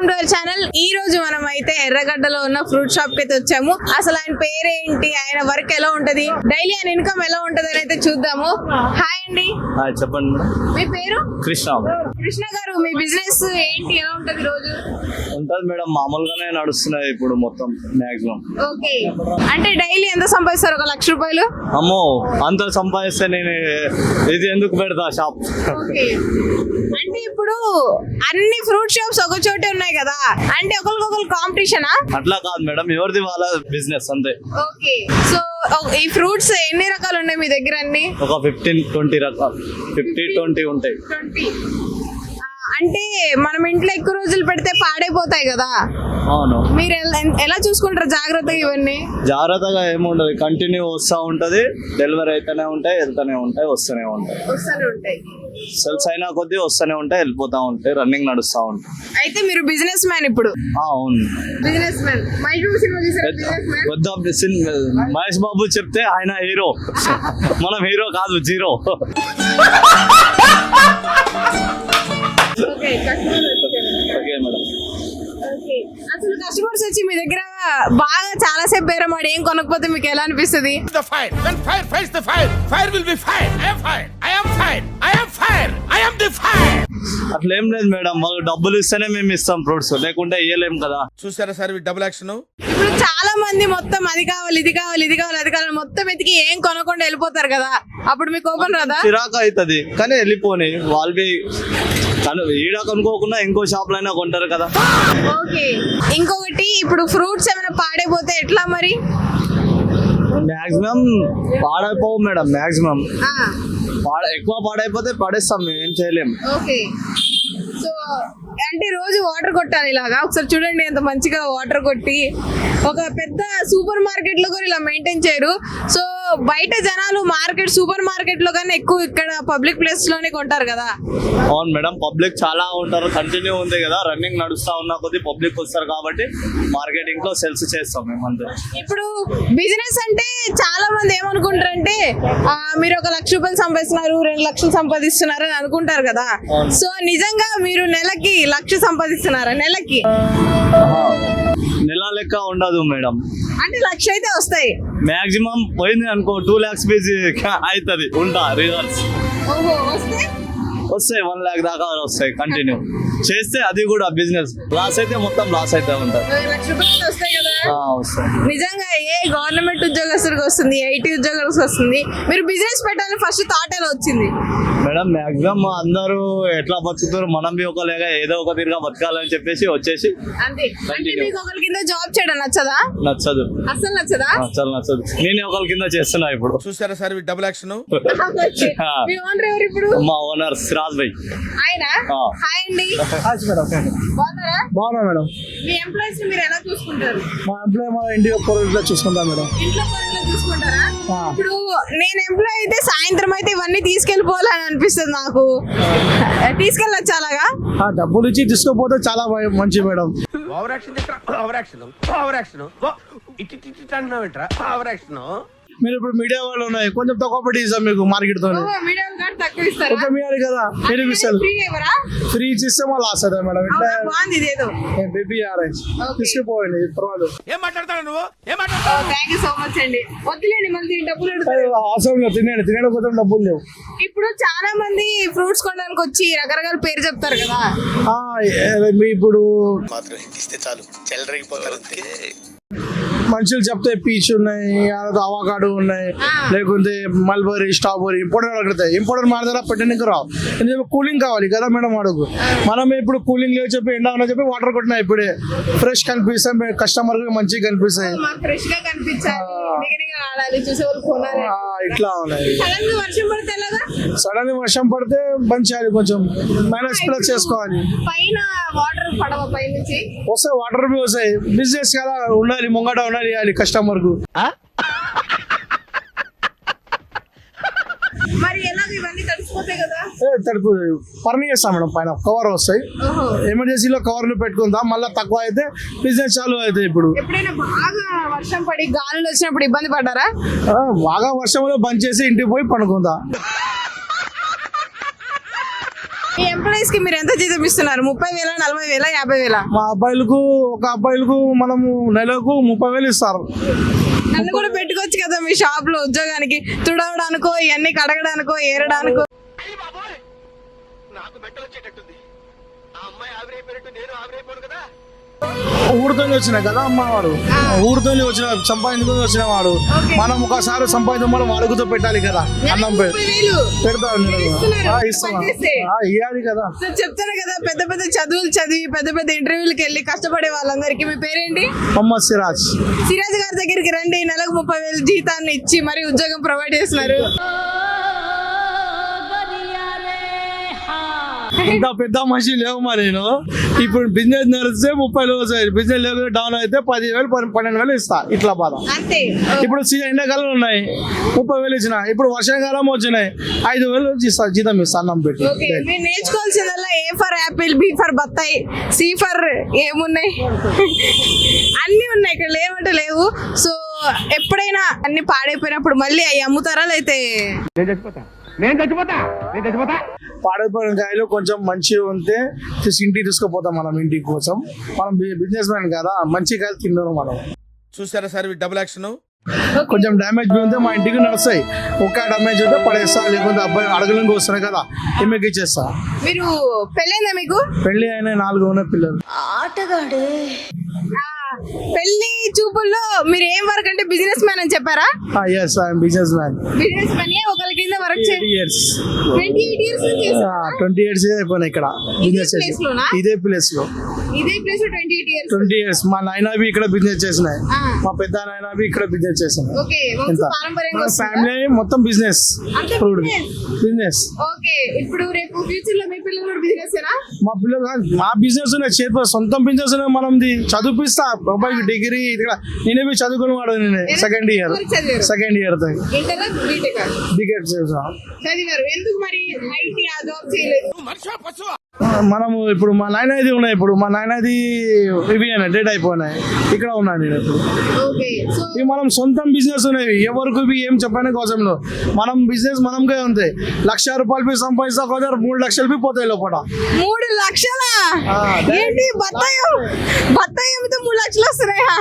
Welcome to our channel. ఈ రోజు మనం అయితే ఎర్రగడ్డలో ఉన్న ఫ్రూట్ షాప్ కి అయితే వచ్చాము. అసలు ఆయన పేరేంటి, ఆయన వర్క్ ఎలా ఉంటది, డైలీ ఆయన ఇన్కమ్ ఎలా ఉంటది అని అయితే చూద్దాము. హాయ్ అండి. చెప్పండి. మీ పేరు? కృష్ణ. కృష్ణ గారు, మీ బిజినెస్ ఏంటి, ఎలా ఉంటది రోజు? ఉంటది మేడం, మామూలుగానే నడుస్తున్నాయి ఇప్పుడు మొత్తం మాక్సిమం. ఓకే, అంటే డైలీ ఎంత సంపాదిస్తారు? 1,00,000 రూపాయలు? అమ్మో, అంత సంపాదిస్తే నేను ఇది ఎందుకు పెడతా షాప్. ఓకే, అంటే ఇప్పుడు అన్ని ఫ్రూట్ షాప్స్ ఒక చోటే ఉన్నాయి కదా, అంటే ఒకరికొకరు కాంపిటీషనా? అట్లా కాదు మేడం, ఎవరిది వాళ్ళ బిజినెస్ అంతే. ఓకే, సో ఈ ఫ్రూట్స్ ఎన్ని రకాలు ఉన్నాయి మీ దగ్గర? అన్ని ఒక 15-20 రకాలు, 50-20 ఉంటాయి. 20. అంటే మనం ఇంట్లో ఎక్కువ రోజులు పెడితే పాడైపోతాయి కదా. అవును. మీరు ఎలా చూసుకుంటారు జాగ్రత్తగా ఇవన్నీ? జాగ్రత్తగా ఏముండదు, కంటిన్యూ వస్తూ ఉంటది, డెలివరీ అయితేనే ఉంటాయి, వెళ్తూనే ఉంటాయి, వస్తూనే ఉంటాయి. సెల్స్ అయినా కొద్దీ వస్తూనే ఉంటాయి, వెళ్ళిపోతా ఉంటాయి, రన్నింగ్ నడుస్తూ ఉంటాయి. అయితే మీరు బిజినెస్ మ్యాన్ ఇప్పుడు? అవును, బిజినెస్ మ్యాన్. మహేష్ బాబు చెప్తే ఆయన హీరో, మనం హీరో కాదు, జీరో. Okay madam. అసలు కస్టమర్స్ వచ్చి మీ దగ్గర బాగా చాలా సేపు బేరమాడి ఏం కొనకపోతే మీకు ఎలా అనిపిస్తుంది? అట్లా ఏం లేదు మేడం, వాళ్ళు డబ్బులు ఇస్తేనే మేము ఇస్తాం ఫ్రూట్స్, లేకుంటే ఇయ్యలేం కదా. చూసారా సార్ డబుల్ యాక్షన్. ఇప్పుడు చాలా మంది మొత్తం అది కావాలి, ఇది కావాలి, ఇది కావాలి, అది కావాలి మొత్తం ఎతికి ఏం కొనకుండా వెళ్ళిపోతారు కదా, అప్పుడు మీకు కోపం రాదా? చిరాకు అవుతుంది, కానీ వెళ్ళిపోని వాళ్ళవి ఈడ కొనుక్కోకుండా ఇంకో షాప్ లో అయినా కొంటారు కదా. ఓకే, ఇంకొకటి ఇప్పుడు ఫ్రూట్స్ ఏమైనా పాడైపోతే ఎట్లా మరి? మాక్సిమం పాడైపోవు మేడం, మాక్సిమం ఎక్కువ పాడైపోతే పడేస్తాం, మేము ఏం చేయలేము. ఓకే, సో అంటే రోజు వాటర్ కొట్టాలి ఇలాగా. ఒకసారి చూడండి ఎంత మంచిగా వాటర్ కొట్టి, ఒక పెద్ద సూపర్ మార్కెట్ లో కూడా ఇలా మెయింటైన్ చేయరు. సో బయట జనాలు మార్కెట్, సూపర్ మార్కెట్ లో కన్నా ఎక్కువ ఇక్కడ పబ్లిక్ ప్లేస్ లోనే కొంటారు కదా. అవును మేడం, పబ్లిక్ చాలా ఉంటారు, కంటిన్యూ ఉంది కదా, రన్నింగ్ నడుస్తా ఉన్న కొద్ది పబ్లిక్ వస్తారు కాబట్టి మార్కెటింగ్ లో సేల్స్ చేస్తాం మేము అంతే. ఇప్పుడు బిజినెస్ అంటే చాలా మంది ఏమనుకుంటారంటే మీరు 1,00,000 రూపాయలు సంపాదిస్తున్నారు, 2 లక్షలు సంపాదిస్తున్నారు అని అనుకుంటారు కదా. సో నిజంగా మీరు నెలకి 1,00,000 సంపాదిస్తున్నారా? నెలకి నెల లెక్క ఉండదు మేడం, అంటే 1,00,000 అయితే వస్తాయి. మాక్సిమం పోయింది అనుకో 2 lakhs పీజీ అవుతుంది, ఉంటా రిజల్ట్స్. ఓహో, వస్తాయి 1 lakh దాకా వస్తాయి కంటిన్యూ చేస్తే. అది కూడా బిజినెస్, లాస్ అయితే మొత్తం లాస్ అయితే ఉంటుంది. 1,00,000 రూపాయలు వస్తాయి కదా. వస్తాయి. నిజంగా ఏ గవర్నమెంట్ ఉద్యోగస్తులకు వస్తుంది, ఐటీ ఉద్యోగస్తులకు వస్తుంది. మీరు బిజినెస్ పెట్టాలని ఫస్ట్ థాట్ ఎలా వచ్చింది? మేడం మాక్సిమం అందరూ ఎట్లా బతుకుతారు, మనం ఒక లేక ఏదో ఒక తీరుగా బతకాలని చెప్పేసి వచ్చేసి అంతే. అంటే మీకు ఒకరి కింద జాబ్ చేయడం నచ్చదా? నచ్చదు, అసలు నచ్చదా? అసలు నచ్చదు. నేనే ఒకరి కింద చేస్తున్నా ఇప్పుడు. చూసారా సార్ డబుల్ యాక్షన్. మీ ఓనర్ ఎవరు ఇప్పుడు? మా ఓనర్ సిరాజ్ భాయ్. ఆయన. హాయ్ అండి. బాగున్నారా? బాగున్నా మేడం. మీ ఎంప్లాయీస్ మీరు ఎలా చూసుకుంటారు? మా ఎంప్లాయ్ మా ఇంటి ఇంట్లో చూసుకుంటాం మేడం. ఇంట్లో పనులు చూసుకుంటారా? ఇప్పుడు నేను ఎంప్లాయ్ అయితే సాయంత్రం అయితే ఇవన్నీ తీసుకెళ్ళిపోవాలని అనిపిస్తుంది నాకు. తీసుకెళ్ళొచ్చు అలాగా? డబ్బులు ఇచ్చి తీసుకోపోతే చాలా మంచి madam. Over action over action over action ఇటు అంటున్నావేంట్రా ఓవర్ యాక్షన్. మీరు ఇప్పుడు మీడియా వాళ్ళు ఉన్నాయి, కొంచెం తక్కువ పెట్టి ఇస్తాం మీకు మార్కెట్ తో. తక్కువ ఇస్తారా? కదా ఫ్రీ ఇస్తే మళ్ళీ లాస్ అవుతుంది మేడం. ఇట్లా బేబీ ఆరెంజ్ తీసుకుపోయింది పర్వాలేదు. ఏం మాట్లాడతాడు నువ్వు? ఏం మాట్లాడతావు? థ్యాంక్ యూ సో మచ్ అండి. వద్దులేండి, మళ్ళీ డబ్బులు అవసరం లేదు, తినకపోతే డబ్బులు లేవు. ఇప్పుడు చాలా మంది ఫ్రూట్స్ కొనడానికి వచ్చి రకరకాల పేరు చెప్తారు కదా. ఇప్పుడు ఇస్తే చాలు చెల్లరగిపోతారు. మనుషులు చెప్తే పీచ్ ఉన్నాయి, అవకాడో ఉన్నాయి, లేకుంటే మల్బరీ, స్ట్రాబెరీ ఇంపోర్టెడ్ అడుగుతాయి. ఇంపోర్టెడ్ మన దగ్గర పెట్టడానికి రావు, ఎందుకంటే కూలింగ్ కావాలి కదా మేడం అడుగు. మనం ఇప్పుడు కూలింగ్ లేవు చెప్పి ఎండా ఉన్నా చెప్పి వాటర్ కొట్టినా ఇప్పుడే ఫ్రెష్ కనిపిస్తాయి, కస్టమర్ కి మంచిగా కనిపిస్తాయి. ఇట్లా ఉన్నాయి. సడన్ వర్షం పడితే బంద్ చేయాలి, కొంచెం మైనస్ ప్లస్ చేసుకోవాలి. వస్తాయి వాటర్ బి వస్తాయి, బిజినెస్ కదా ఉండాలి, ముంగట ఉండాలి కస్టమర్ కు. తడుపు పర్ని చేస్తాం మేడం, పైన కవర్ వస్తాయి, ఎమర్జెన్సీలో కవర్లు పెట్టుకుందాం, మళ్ళీ తక్కువ అయితే బిజినెస్ చాలు అవుతాయి. ఇప్పుడు బాగా వర్షం పడి గాలులు వచ్చినప్పుడు ఇబ్బంది పడ్డారా? బాగా వర్షంలో బంద్ చేసి ఇంటికి పోయి పడుకుందా. ఈ ఎంప్లాయీస్ కి మీరు ఎంత జీతం ఇస్తున్నారు? 30,000, 40,000, 50,000? మా అబ్బాయిలకు ఒక అబ్బాయిలకు మనము నెలకు 30,000 ఇస్తారు. నన్ను కూడా పెట్టుకోవచ్చు కదా మీ షాప్ లో ఉద్యోగానికి, తుడవడానికో ఇవన్నీ కడగడానికో ఏరడానికో. నాకు బెట్టలు వచ్చేటట్టుంది. ఆ అమ్మాయి ఆవిరైపోయినట్టు నేను ఆవిరైపోను కదా. ఊరితో వచ్చిన కదా అమ్మ వాడు, ఊరితో వచ్చిన సంపాదించుకొని వచ్చిన వాడు. మనం ఒకసారి సంపాదించడం వాడుకతో పెట్టాలి కదా, అన్నం 30,000 పెడతాను ఇస్తున్నారు. ఇస్తాను పనిచేస్తే. ఇవ్వాలి కదా. సో చెప్తాను కదా, పెద్ద పెద్ద చదువులు చదివి పెద్ద పెద్ద ఇంటర్వ్యూలకు వెళ్ళి కష్టపడే వాళ్ళందరికీ మీ పేరేంటి? మొహమ్మద్ సిరాజ్. సిరాజ్ గారి దగ్గరికి రండి, నెలకు 30,000 జీతాన్ని ఇచ్చి మరి ఉద్యోగం ప్రొవైడ్ చేస్తున్నారు. ఇంత పెద్ద మనిషి లేవు మరి నేను. ఇప్పుడు బిజినెస్ నడిస్తే 30,000 వస్తాయి, బిజినెస్ లేకపోతే డౌన్ అయితే 10,000, 12,000 ఇస్తా. ఇట్లా బాధ. అంతే. ఇప్పుడు ఎండాకాలం ఉన్నాయి 30,000 ఇచ్చిన, ఇప్పుడు వర్షాకాలం వచ్చినాయి 5,000 ఇస్తా, జీతం ఇస్తా అన్నం పెట్టి. ఓకే, మీరు నేర్చుకోవాల్సిందల్లా A for apple, B for బత్తాయి, సి ఫర్ ఏమున్నాయి అన్ని ఉన్నాయి, ఇక్కడ లేవంటే లేవు. సో ఎప్పుడైనా అన్ని పాడైపోయినప్పుడు మళ్ళీ అవి అమ్ముతారా లేతే? నేను చచ్చిపోతా. పాడైపోయిన కాయలు కొంచెం మంచిగా ఉంటే ఇంటికి తీసుకుపోతాం మనం, ఇంటికి కోసం. మనం బిజినెస్ మ్యాన్ కదా, మంచి కాయలు తిన్నాం మనం. చూసారా సార్ డబుల్ యాక్షన్. కొంచెం డ్యామేజ్ ఉంటే మా ఇంటికి నడుస్తాయి. ఒక డ్యామేజ్ ఉంటే పడేస్తా, లేకపోతే అబ్బాయి అడగడానికి వస్తున్నాయి కదా ఈమెకి ఇచ్చేస్తా. మీరు పెళ్ళైందా మీకు? పెళ్లి అయిన 4 ఉన్న పిల్లలు. పెళ్లి చూపుల్లో మీరు ఏం వర్క్ అంటే బిజినెస్ మ్యాన్ అని చెప్పారా? Yes, I'm business man. Business man ఒకళ్ళ కింద వర్క్ 28 years. 28 years నుంచి 20 years అయిపోయినాయి ఇక్కడ బిజినెస్. place లోనా? ఇదే ప్లేస్ లో ఇదే ప్లేస్ లో 28 years. 20 years. మా నాయనవి ఇక్కడ బిజినెస్ చేసినాయి, ఆ. మా పెద్ద నాయనవి ఇక్కడ బిజినెస్ చేసినాయి. ఓకే, ఎంత పారంపర్యంగా వస్తుందా? ఫ్యామిలీ మొత్తం బిజినెస్. అంతే ఇప్పుడు business? బిజినెస్. ఓకే, ఇప్పుడు రేపు ఫ్యూచర్ లో మీ పిల్లలు కూడా బిజినెస్ ఏనా? మా పిల్లలు కాదు, మా బిజినెస్ ఉన్నాయి, చేతిలో సొంతం బిజినెస్ ఉన్నాయి. మనది చదివిస్తా అబ్బాయికి డిగ్రీ ఇక్కడ. నేనే పోయి చదువుకుని వాడు, నేనే సెకండ్ ఇయర్ ఇంటరా బీటెక్ బిగెట్ చేసా. చదివారు, ఎందుకు మరి ఐటీ ఆ జాబ్ చేయలేదు? మనము ఇప్పుడు మా నాయనది ఉన్నాయి, ఇప్పుడు మా నాయనది ఇవి అయినా డేట్ అయిపోయినాయి, ఇక్కడ ఉన్నాను నేను ఇప్పుడు. ఓకే, సో ఇవి మనం సొంతం బిజినెస్ ఉన్నాయి, ఎవరికి ఇవి ఏం చెప్పాను కోసంలో. మనం బిజినెస్ మనంకే ఉంది. 1,00,000 రూపాయలు సంపాదిస్తా కదా, 3 లక్షలు పోతాయి లోపల. 3 లక్షలా? ఆ, ఏంటి బత్తాయి అమ్మితే 3 లక్షలు వస్తున్నాయా?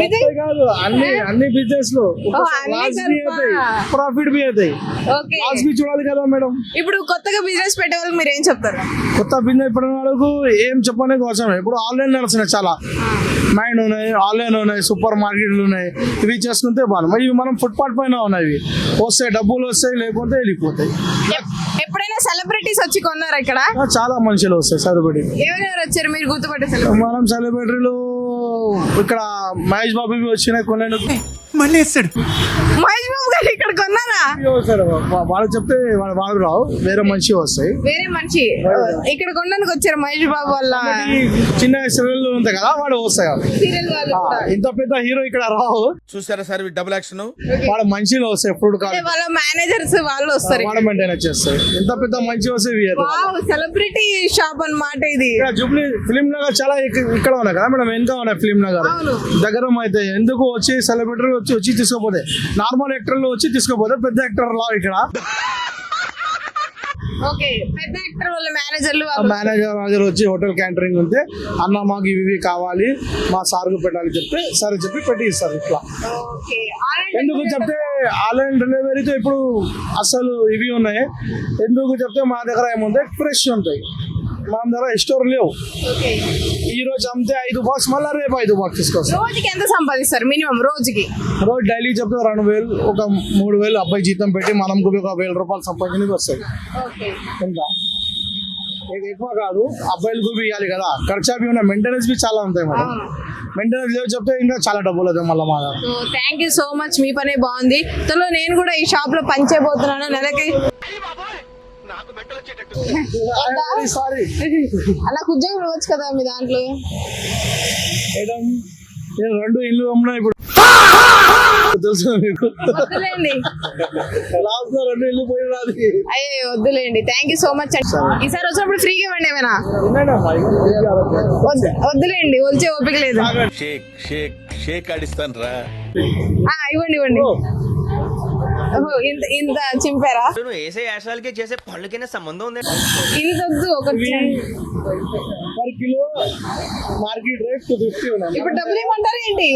నిజంగా? కాదు, అన్ని బిజినెస్ లో అన్ని కలిపా? ప్రాఫిట్ బి అవుతాయి, ఓకే, లాస్ బి చూడాలి కదా మేడం. ఇప్పుడు కొత్తగా బిజినెస్ పెట్టే వాళ్ళకి మీరు ఏం చెప్తారు? కొత్త బిజినెస్ పెట్టిన వాళ్ళకు ఏం చెప్పడానికి అవసరం లేదు. ఇప్పుడు ఆన్లైన్ నడుస్తున్నాయి చాలా, మైండ్ ఉన్నాయి, ఆన్లైన్ ఉన్నాయి, సూపర్ మార్కెట్లు ఉన్నాయి. ఇవి చేసుకుంటే బాగా. ఇవి మనం ఫుట్పాత్ పైన ఉన్నాయి, వస్తాయి డబ్బులు వస్తాయి, లేకపోతే వెళ్ళిపోతాయి. ఎప్పుడైనా సెలబ్రిటీస్ వచ్చి కొన్నారా ఇక్కడ? చాలా మనుషులు వస్తాయి సెలబ్రిటీ. ఎవరెవరు వచ్చారు మీరు గుర్తుపట్టే సెలబ్రిటీ? మనం సెలబ్రిటీలు ఇక్కడ మహేష్ బాబు వచ్చినాయి కొన్ని. మళ్ళీ వేస్తాడు. మహేష్ బాబు గారు ఇక్కడ కొన్నారా? వాళ్ళు చెప్తే వాళ్ళు రావు, వేరే మనిషి వస్తాయి. వేరే మనిషి ఇక్కడ కొనడానికి వచ్చారు మహేష్ బాబు వాళ్ళ ఈ చిన్న సీరియల్ ఉంటాయి కదా, వాడు వస్తాయి. సీరియల్ వాళ్ళు కూడా. ఇంత పెద్ద హీరో ఇక్కడ రావు. చూసారా సార్ డబుల్ యాక్షన్. వాళ్ళ మనిషిలో వస్తాయి, ఫ్రూట్ అంటే వాళ్ళ మేనేజర్స్ వాళ్ళు వస్తారు. వాడు మెయింటైన్ చేస్తాయి. ఇంత పెద్ద మంచి వస్తాయి. వావ్, సెలబ్రిటీ షాప్ అన్నమాట ఇది. జూబ్లీ ఫిలిం నగర్ చాలా ఇక్కడ ఉన్నాయి కదా మేడం, వెనుక ఉన్నాయి ఫిలిం నగర్ అవును. దగ్గర అయితే ఎందుకు వచ్చి సెలబ్రిటీలు వచ్చి తీసుకోపోతే, నార్మల్ యాక్టర్లు వచ్చి తీసుకోపోతే, పెద్ద యాక్టర్ లా ఇక్కడ ఓకే, పెద్ద యాక్టర్ వాళ్ళ మేనేజర్లు మేనేజర్ వచ్చి హోటల్ క్యాంటరింగ్ ఉంటే, అన్న మాకు ఇవి కావాలి, మా సార్కు పెట్టాలి చెప్తే సరే చెప్పి పెట్టి ఇస్తారు. ఇట్లా ఓకే, ఎందుకు చెప్తే ఆన్లైన్ డెలివరీతో ఇప్పుడు అసలు ఇవి ఉన్నాయి. ఎందుకు చెప్తే మా దగ్గర ఏముంటాయి, ఫ్రెష్ ఉంటాయి. మా దగ్గర స్టోర్ లేవు. ఓకే, ఈ రోజు అమ్మితే 5 బాక్స్, మళ్ళీ రేపు 5 బాక్స్ తీసుకొస్తాం. రోజుకి ఎంత సంపాదిస్తారు మినిమం? రోజుకి రోజు డైలీ చెప్తే 2,000, ఒక 3,000 అబ్బాయి జీతం పెట్టి మనకు ఒక 1,000 రూపాయలు సంపాదించడానికి వస్తాయి. ఓకే, ఎంత ఇది ఎక్కువ కాదు, అబ్బాయిలకు ఇవ్వాలి కదా, ఖర్చు అవి ఉన్నాయి, మెయింటెనెన్స్ బి చాలా ఉంటాయి మేడం. మెయింటెనెన్స్ లేవు చెప్తే ఇంకా చాలా డబ్బులు అవుతాయి మళ్ళీ మా దగ్గర. So thank you so much, మీ పనే బాగుంది. చలో నేను కూడా ఈ షాప్ లో పని చేయబోతున్నాను నెలకి. నాకు బెట్టలు వచ్చేటట్టు. సారీ నాకు ఉద్యోగం ఇవ్వచ్చు కదా మీ దాంట్లో? మేడం, నేను 2 ఇల్లు అమ్మినా ఇప్పుడు, తెలుసు మీకు. వద్దులేండి, లాస్ట్ లో 2 ఇల్లు పోయి రాదు. అయ్యే వద్దులేండి. థ్యాంక్ యూ సో మచ్ అండి. ఈసారి వచ్చినప్పుడు ఫ్రీగా ఇవ్వండి ఏమైనా. వద్దులేండి, వచ్చే ఓపిక లేదు. షేక్ షేక్ షేక్ ఆడిస్తాను రా. ఇవ్వండి. ఓహో, ఇంత చింపారా? నువ్వు వేసే యాశాలకి చేసే పళ్ళకైనా సంబంధం ఉంది. ఇంత వద్దు ఒకటి. పర్ కిలో మార్కెట్ రేట్ 250 ఉన్నాయి. ఇప్పుడు డబ్బులు ఏమంటారు ఏంటి?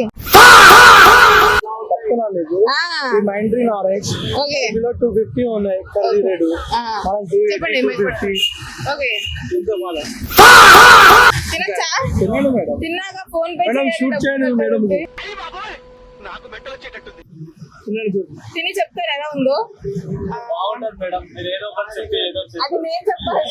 చెప్తున్నాను మీకు. ఈ మైండ్రీన్ ఆరెంజ్ ఓకే కిలో 250 ఉన్నాయి కర్రీ రేటు. మనం చెప్పండి. 250 ఓకే ఇంకా వాళ్ళ తినచ్చా? తెలియదు మేడం. తిన్నాక ఫోన్ పే మేడం షూట్ చేయండి మేడం. తిని చెప్తారు ఎలా ఉందో. బాగుంటది మేడం, మీరు ఏదో ఒకటి చెప్పి ఏదో అది నేను చెప్పాలి.